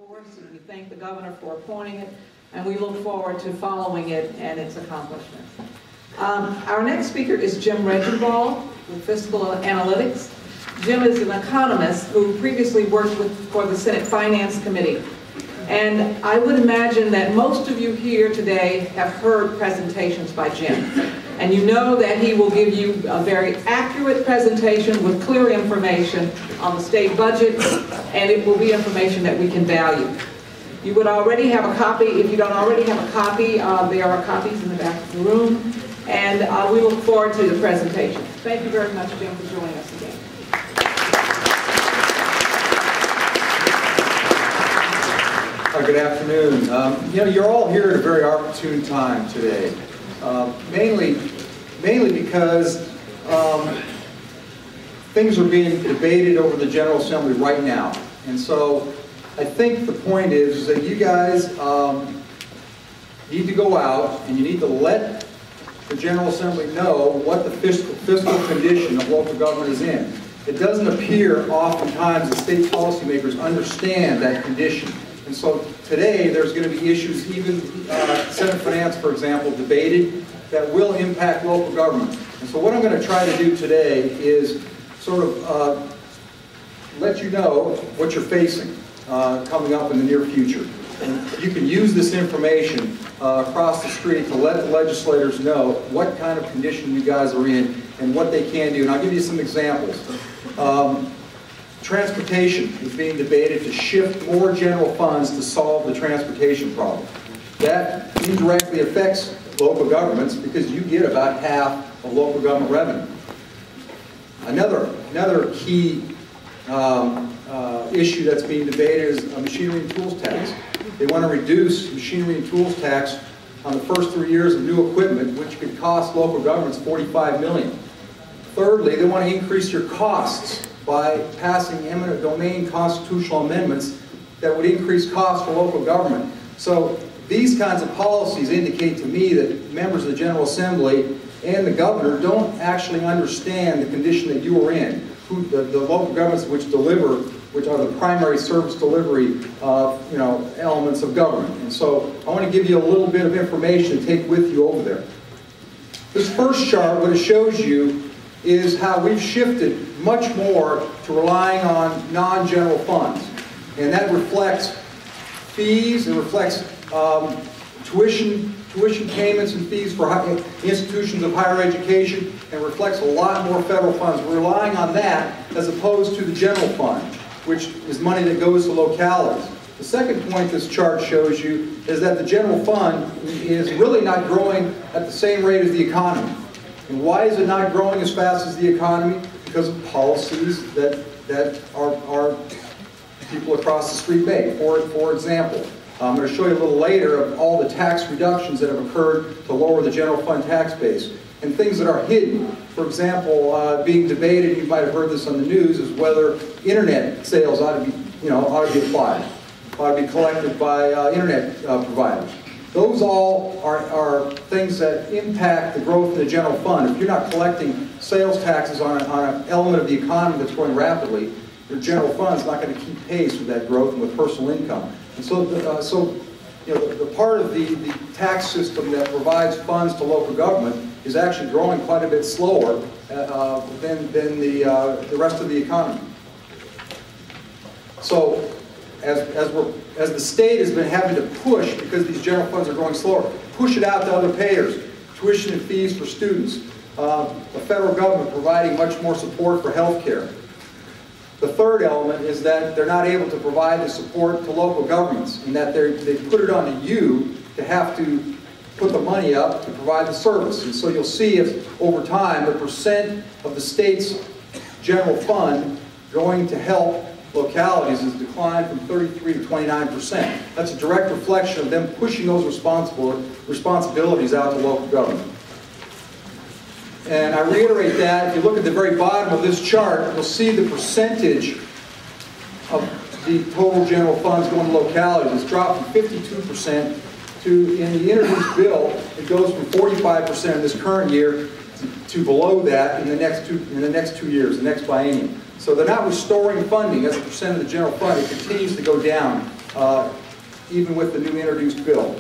force, and we thank the governor for appointing it, and we look forward to following it and its accomplishments. Our next speaker is Jim Regimbal with Fiscal Analytics. Jim is an economist who previously worked for the Senate Finance Committee. And I would imagine that most of you here today have heard presentations by Jim. And you know that he will give you a very accurate presentation with clear information on the state budget, and it will be information that we can value. You would already have a copy. If you don't already have a copy, there are copies in the back of the room. And we look forward to the presentation. Thank you very much, Jim, for joining us again. Good afternoon. You're all here at a very opportune time today, mainly because things are being debated over the General Assembly right now. And so I think the point is that you guys need to go out and you need to let the General Assembly know what the fiscal condition of local government is in. It doesn't appear oftentimes that state policymakers understand that condition. And so today there's going to be issues, even Senate Finance, for example, debated, that will impact local government. And so what I'm going to try to do today is sort of let you know what you're facing coming up in the near future. And you can use this information across the street to let the legislators know what kind of condition you guys are in and what they can do. And I'll give you some examples. Transportation is being debated to shift more general funds to solve the transportation problem. That indirectly affects local governments because you get about half of local government revenue. Another key issue that's being debated is a machinery and tools tax. They want to reduce machinery and tools tax on the first 3 years of new equipment, which could cost local governments $45 million. Thirdly, they want to increase your costs by passing eminent domain constitutional amendments that would increase costs for local government. So these kinds of policies indicate to me that members of the General Assembly and the governor don't actually understand the condition that you are in, the local governments which are the primary service delivery elements of government. And so I want to give you a little bit of information to take with you over there. This first chart, what it shows you is how we've shifted much more to relying on non-general funds. And that reflects fees, it reflects tuition payments and fees for institutions of higher education, and reflects a lot more federal funds. We're relying on that as opposed to the general fund, which is money that goes to localities. The second point this chart shows you is that the general fund is really not growing at the same rate as the economy. And why is it not growing as fast as the economy? Because of policies that our people across the street make. For example, I'm going to show you a little later of all the tax reductions that have occurred to lower the general fund tax base. And things that are hidden. For example, being debated, you might have heard this on the news, is whether internet sales ought to be applied, ought to be collected by internet providers. Those all are things that impact the growth of the general fund. If you're not collecting sales taxes on an element of the economy that's growing rapidly, your general fund is not going to keep pace with that growth and with personal income. And so, the part of the tax system that provides funds to local government is actually growing quite a bit slower than the rest of the economy. So, as the state has been having to push, because these general funds are growing slower, push it out to other payers, tuition and fees for students, the federal government providing much more support for health care. The third element is that they're not able to provide the support to local governments, in that they put it on you to have to put the money up to provide the service. And so you'll see if over time the percent of the state's general fund going to help localities has declined from 33 to 29%. That's a direct reflection of them pushing those responsibilities out to local government. And I reiterate that, if you look at the very bottom of this chart, you'll see the percentage of the total general funds going to localities. It's dropped from 52% to, in the introduced bill, it goes from 45% in this current year to below that in the next 2 years, the next biennium. So they're not restoring funding as a percent of the general fund. It continues to go down even with the new introduced bill.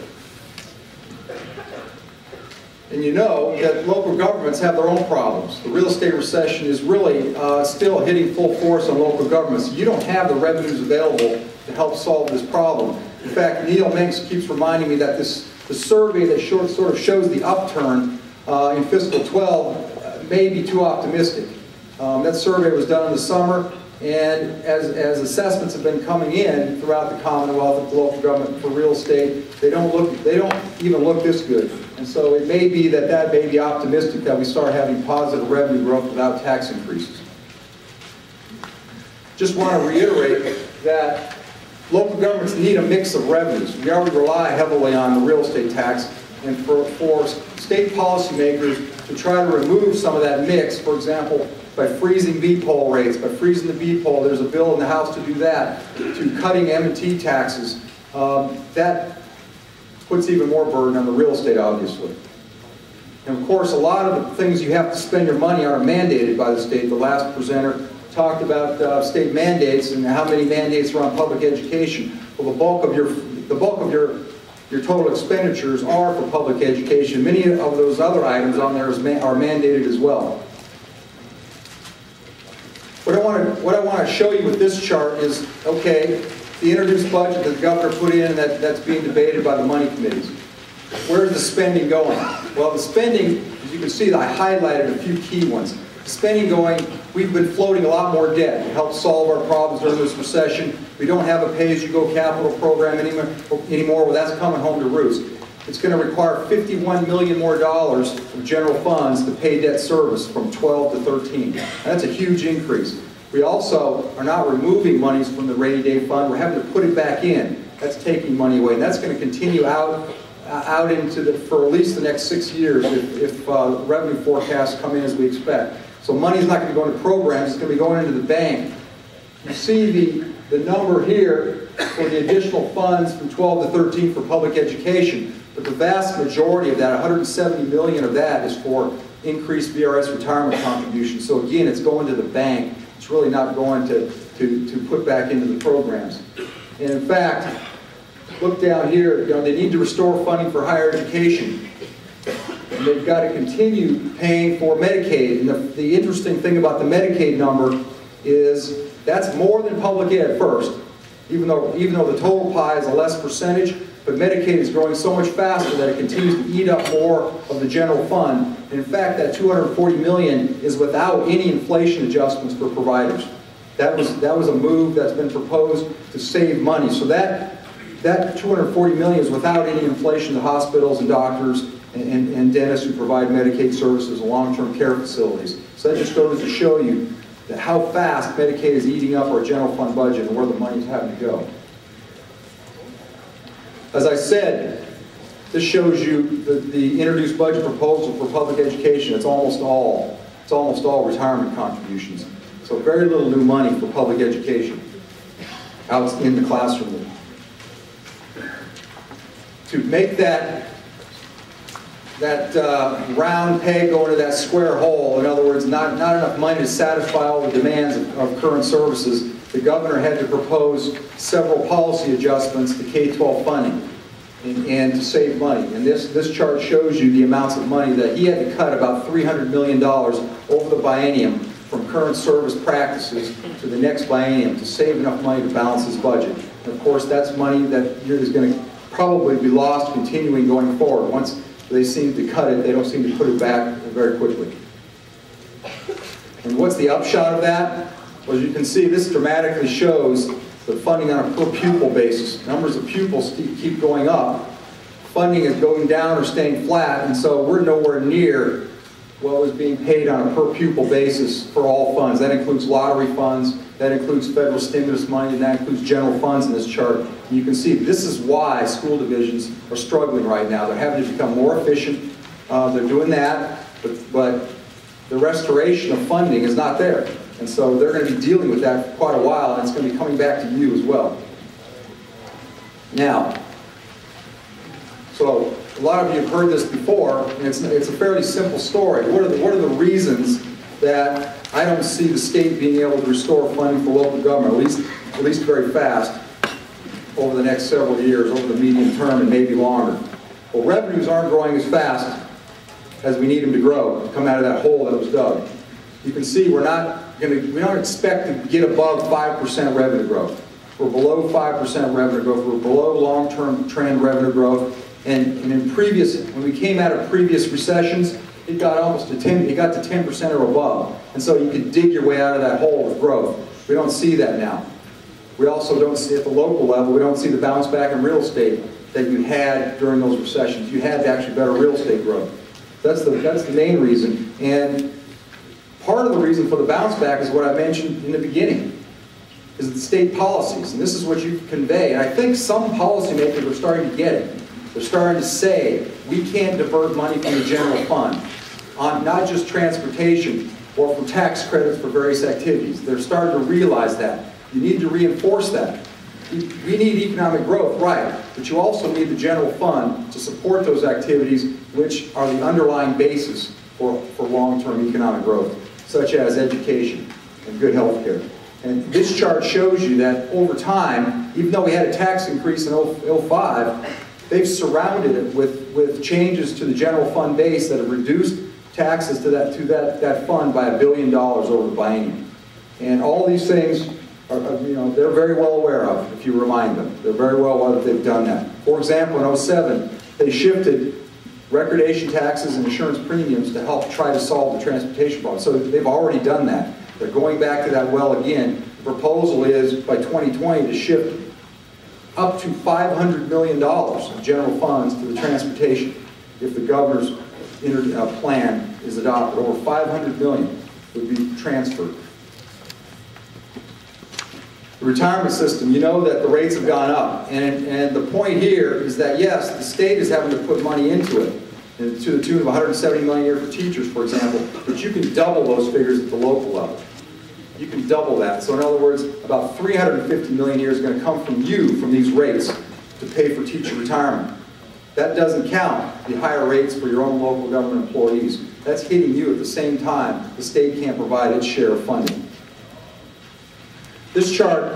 And you know that local governments have their own problems. The real estate recession is really still hitting full force on local governments. You don't have the revenues available to help solve this problem. In fact, Neil Minks keeps reminding me that the survey that sort of shows the upturn in fiscal 12 may be too optimistic. That survey was done in the summer, and as assessments have been coming in throughout the Commonwealth of local government for real estate, they don't even look this good. And so it may be that may be optimistic that we start having positive revenue growth without tax increases. Just want to reiterate that local governments need a mix of revenues. We already rely heavily on the real estate tax, and for state policymakers to try to remove some of that mix, for example, by freezing B-poll rates, by freezing the B-poll, there's a bill in the House to do that, to cutting M&T taxes, that puts even more burden on the real estate, obviously. And of course, a lot of the things you have to spend your money on are mandated by the state. The last presenter talked about state mandates and how many mandates are on public education. Well, the bulk of your total expenditures are for public education. Many of those other items on there are mandated as well. What I want to show you with this chart is, okay, the introduced budget that the governor put in that's being debated by the money committees. Where's the spending going? Well, the spending, as you can see, I highlighted a few key ones. The spending going, we've been floating a lot more debt to help solve our problems during this recession. We don't have a pay-as-you-go capital program anymore. Well, that's coming home to roost. It's going to require $51 million more of general funds to pay debt service from 12 to 13. And that's a huge increase. We also are not removing monies from the rainy day fund. We're having to put it back in. That's taking money away. And that's going to continue out into for at least the next 6 years if revenue forecasts come in as we expect. So money's not going to go into programs. It's going to be going into the bank. You see the number here for the additional funds from 12 to 13 for public education. But the vast majority of that, 170 million of that, is for increased VRS retirement contributions. So again, it's going to the bank. It's really not going to put back into the programs. And in fact, look down here, they need to restore funding for higher education. And they've got to continue paying for Medicaid. And the interesting thing about the Medicaid number is that's more than public ed first, even though the total pie is a less percentage. But Medicaid is growing so much faster that it continues to eat up more of the general fund. And in fact, that $240 million is without any inflation adjustments for providers. That was a move that's been proposed to save money. So that $240 million is without any inflation to hospitals and doctors and dentists who provide Medicaid services and long-term care facilities. So that just goes to show you that how fast Medicaid is eating up our general fund budget and where the money's having to go. As I said, this shows you the introduced budget proposal for public education. It's almost all retirement contributions. So very little new money for public education out in the classroom. To make that round peg go into that square hole, in other words, not enough money to satisfy all the demands of current services, the governor had to propose several policy adjustments to K-12 funding and to save money. And this chart shows you the amounts of money that he had to cut, about $300 million over the biennium from current service practices to the next biennium to save enough money to balance his budget. And of course, that's money that is going to probably be lost continuing going forward. Once they seem to cut it, they don't seem to put it back very quickly. And what's the upshot of that? Well, as you can see, this dramatically shows the funding on a per pupil basis. Numbers of pupils keep going up. Funding is going down or staying flat, and so we're nowhere near what was being paid on a per pupil basis for all funds. That includes lottery funds, that includes federal stimulus money, and that includes general funds in this chart. And you can see this is why school divisions are struggling right now. They're having to become more efficient. They're doing that, but the restoration of funding is not there. And so they're going to be dealing with that for quite a while, and it's going to be coming back to you as well. Now, so a lot of you have heard this before, and it's a fairly simple story. What are the reasons that I don't see the state being able to restore funding for local government, at least very fast? over the next several years, over the medium term and maybe longer. Well, revenues aren't growing as fast as we need them to grow, to come out of that hole that was dug. You can see we don't expect to get above 5% revenue growth. We're below 5% revenue growth. We're below long-term trend revenue growth. And when we came out of previous recessions, it got almost to 10, it got to 10% or above. And so you could dig your way out of that hole with growth. We don't see that now. We also don't see at the local level, we don't see the bounce back in real estate that you had during those recessions. You had actually better real estate growth. That's the main reason. And part of the reason for the bounce back is what I mentioned in the beginning, is the state policies. And this is what you convey. And I think some policymakers are starting to get it. They're starting to say, we can't divert money from the general fund on not just transportation or for tax credits for various activities. They're starting to realize that. You need to reinforce that. We need economic growth, right, but you also need the general fund to support those activities which are the underlying basis for long-term economic growth, such as education and good health care. And this chart shows you that over time, even though we had a tax increase in 2005, they've surrounded it with changes to the general fund base that have reduced taxes to that fund by $1 billion over the biennium. And all these things they're very well aware of, if you remind them. They're very well aware that they've done that. For example, in 2007, they shifted recordation taxes and insurance premiums to help try to solve the transportation problem. So they've already done that. They're going back to that well again. The proposal is, by 2020, to shift up to $500 million of general funds to the transportation if the governor's plan is adopted. Over $500 million would be transferred. The retirement system, you know that the rates have gone up. And the point here is that, yes, the state is having to put money into it, to the tune of $170 million a year for teachers, for example, but you can double those figures at the local level. You can double that. So in other words, about $350 million a year is going to come from you, from these rates, to pay for teacher retirement. That doesn't count the higher rates for your own local government employees. That's hitting you at the same time the state can't provide its share of funding. This chart,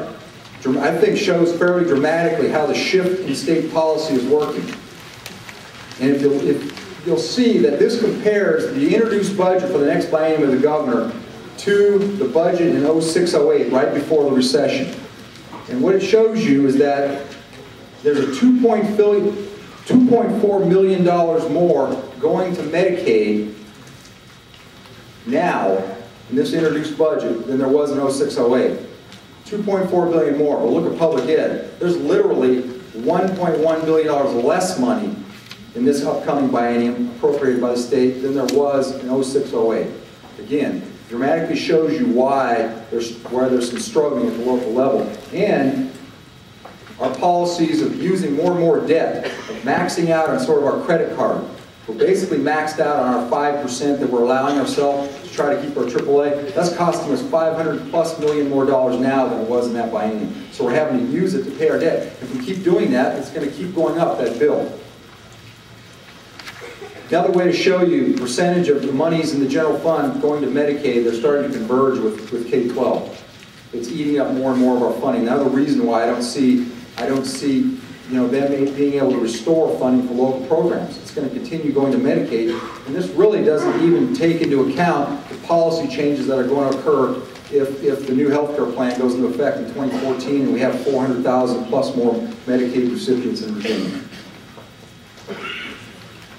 I think, shows fairly dramatically how the shift in state policy is working. And if you'll see that this compares the introduced budget for the next biennium of the governor to the budget in 06-08, right before the recession. And what it shows you is that there's a $2.4 million more going to Medicaid now in this introduced budget than there was in 06-08. $2.4 billion more. Well, look at public ed. There's literally $1.1 billion less money in this upcoming biennium appropriated by the state than there was in 06-08. Again, dramatically shows you why there's some struggling at the local level. And our policies of using more and more debt, of maxing out on sort of our credit card. We're basically maxed out on our 5% that we're allowing ourselves to try to keep our AAA. That's costing us $500+ million more now than it was in that biennium. So we're having to use it to pay our debt. If we keep doing that, it's going to keep going up, that bill. Another way to show you the percentage of the monies in the general fund going to Medicaid, they're starting to converge with K-12. It's eating up more and more of our funding. Another reason why I don't see them being able to restore funding for local programs. It's going to continue going to Medicaid, and this really doesn't even take into account the policy changes that are going to occur if the new health care plan goes into effect in 2014 and we have 400,000 plus more Medicaid recipients in Virginia.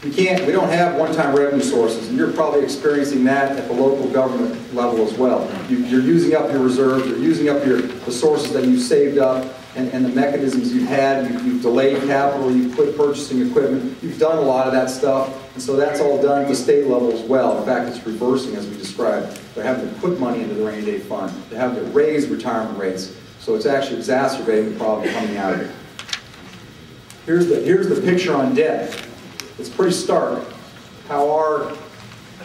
We don't have one-time revenue sources, and you're probably experiencing that at the local government level as well. You're using up your reserves, you're using up the sources that you've saved up, and the mechanisms you've had. You've delayed capital, you've quit purchasing equipment, you've done a lot of that stuff, and so that's all done at the state level as well. In fact, it's reversing as we described. They're having to put money into the rainy day fund. They're having to raise retirement rates. So it's actually exacerbating the problem coming out of it. Here's the picture on debt. It's pretty stark how our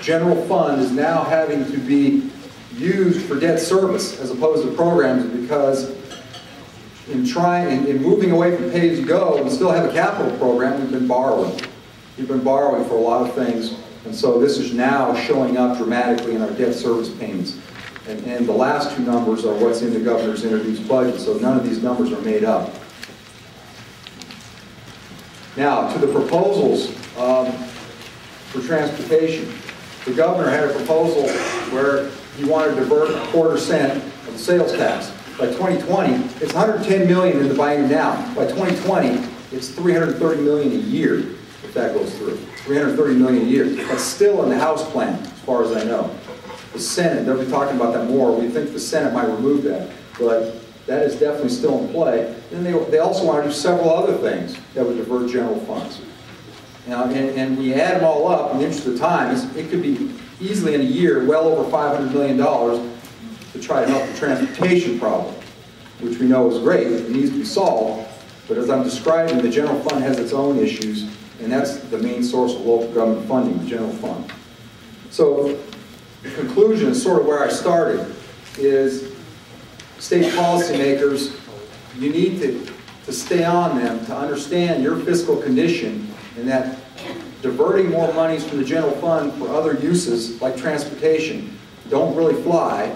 general fund is now having to be used for debt service as opposed to programs, because in moving away from pay-as-you-go, we still have a capital program. We've been borrowing. We've been borrowing for a lot of things, and so this is now showing up dramatically in our debt service payments. And the last two numbers are what's in the governor's introduced budget, so none of these numbers are made up. Now, to the proposals for transportation. The governor had a proposal where he wanted to divert a quarter-cent of the sales tax. By 2020, it's $110 million in the biennium now. By 2020, it's $330 million a year, if that goes through. $330 million a year. That's still in the House plan, as far as I know. The Senate, they'll be talking about that more. We think the Senate might remove that, but that is definitely still in play. And they also want to do several other things that would divert general funds. Now, and we add them all up, in the interest of time, it could be easily in a year well over $500 million to try to help the transportation problem, which we know is great, it needs to be solved, but as I'm describing, the general fund has its own issues, and that's the main source of local government funding, the general fund. So, the conclusion is sort of where I started, is state policymakers, you need to stay on them to understand your fiscal condition, and that diverting more monies from the general fund for other uses, like transportation, don't really fly,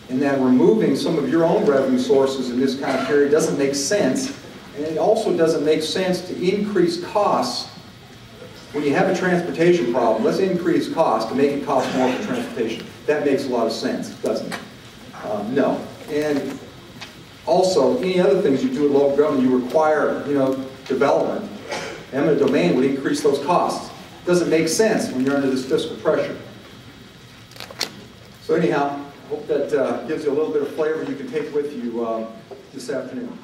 and that removing some of your own revenue sources in this kind of period doesn't make sense, and it also doesn't make sense to increase costs. When you have a transportation problem, let's increase costs to make it cost more for transportation. That makes a lot of sense, doesn't it? No. And also, any other things you do at local government, you require, development. Eminent domain would increase those costs. It doesn't make sense when you're under this fiscal pressure. So anyhow, I hope that gives you a little bit of flavor you can take with you this afternoon.